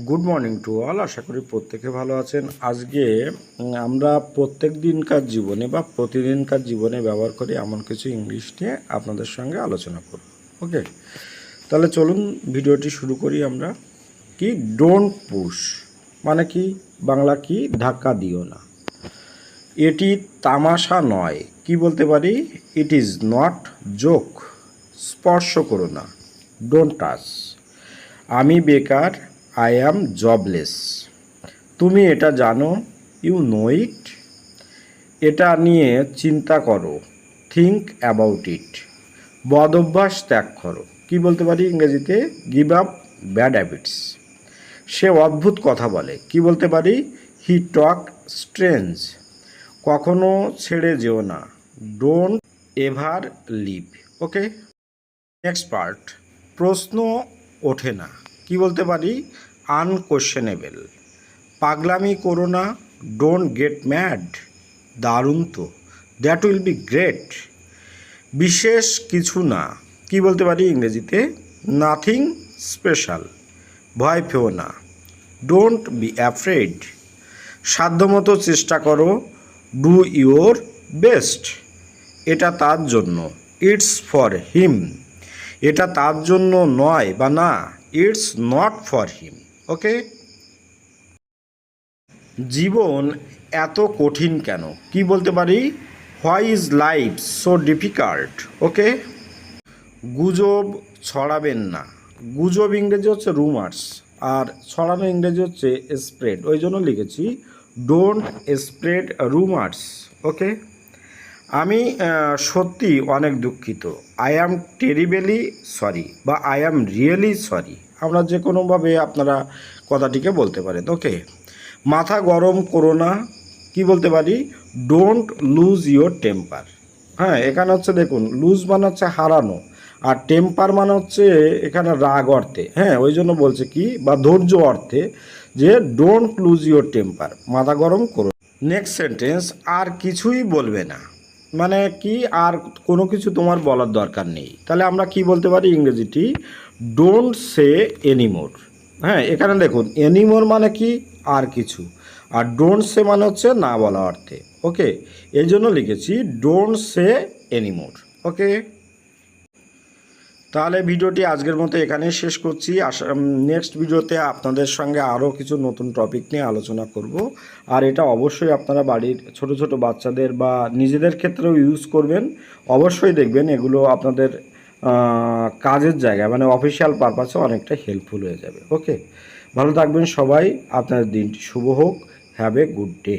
Good morning to all. আশা করি প্রত্যেকে ভালো আছেন। আজকে আমরা প্রত্যেক দিনকার জীবনে বা প্রতিদিনকার জীবনে ব্যবহার করি এমন কিছু ইংলিশ নিয়ে আপনাদের সঙ্গে আলোচনা করব। ওকে, তাহলে চলুন ভিডিওটি শুরু করি। আমরা কি ডোন্ট পুশ মানে কি, বাংলা কি, ধাক্কা দিও না। এটি তামাশা নয়, কি বলতে পারি, ইট ইজ নট জোক। স্পর্শ করো না, ডোন্ট টাচ। আমি বেকার, আই অ্যাম জবলেস। তুমি এটা জানো, ইউ নো ইট। এটা নিয়ে চিন্তা করো, থিঙ্ক অ্যাবাউট ইট। বদ অভ্যাস ত্যাগ করো, কি বলতে পারি ইংরেজিতে, গিভ আপ ব্যাড হ্যাবিটস। সে অদ্ভুত কথা বলে, কি বলতে পারি, হি টক স্ট্রেঞ্জ। কখনো ছেড়ে যেও না, don't ever leave. Okay, next part, প্রশ্ন ওঠে না, কি বলতে পারি, আনকোয়েশ্চেনেবল। পাগলামি করো না, ডোন্ট গেট ম্যাড। দারুণ তো, দ্যাট উইল বি গ্রেট। বিশেষ কিছু না, কি বলতে পারি ইংরেজিতে, নাথিং স্পেশাল। ভয় পেও না, ডোন্ট বি অ্যাফ্রেড। সাধ্যমতো চেষ্টা করো, ডু ইউর বেস্ট। এটা তার জন্য, ইটস ফর হিম। এটা তার জন্য নয় বা না, it's not for him. Okay, জীবন এত কঠিন কেন, কি বলতে পারি, why is life so difficult. Okay, গুজব ছড়াবেন না। গুজব ইংরেজি হচ্ছে রুমার্স, আর ছড়ানো ইংরেজি হচ্ছে স্প্রেড, ওই জন্য লিখেছি ডোন্ট স্প্রেড রুমার্স। ওকে, আমি সত্যি অনেক দুঃখিত, আই অ্যাম টেরিবেলি সরি বা আই অ্যাম রিয়েলি সরি। আমরা যে কোনোভাবে আপনারা কথাটিকে বলতে পারেন। ওকে, মাথা গরম করো না, কি বলতে পারি, ডোন্ট লুজ ইয়োর টেম্পার। হ্যাঁ, এখানে হচ্ছে দেখুন, লুজ মানে হচ্ছে হারানো, আর টেম্পার মানে হচ্ছে এখানে রাগ অর্থে। হ্যাঁ, ওই জন্য বলছে কি, বা ধৈর্য অর্থে, যে ডোন্ট লুজ ইয়োর টেম্পার, মাথা গরম করো। নেক্সট সেন্টেন্স, আর কিছুই বলবে না মানে কি, আর কোনো কিছু তোমার বলার দরকার নেই। তাহলে আমরা কি বলতে পারি ইংরেজিটি, ডোন্ট সে এনিমোর। হ্যাঁ, এখানে দেখুন এনিমোর মানে কি, আর কিছু, আর ডোন্ট সে মানে হচ্ছে না বলা অর্থে। ওকে, এই জন্য লিখেছি ডোন্ট সে এনিমোর। ওকে, তাহলে ভিডিওটি আজকের মতো এখানেই শেষ করছি। নেক্সট ভিডিওতে আপনাদের সঙ্গে আরও কিছু নতুন টপিক নিয়ে আলোচনা করব। আর এটা অবশ্যই আপনারা বাড়ির ছোট ছোট বাচ্চাদের বা নিজেদের ক্ষেত্রেও ইউজ করবেন। অবশ্যই দেখবেন এগুলো আপনাদের কাজের জায়গায় মানে অফিসিয়াল পারপাসে অনেকটা হেল্পফুল হয়ে যাবে। ওকে, ভালো থাকবেন সবাই, আপনাদের দিনটি শুভ হোক। Have a good day.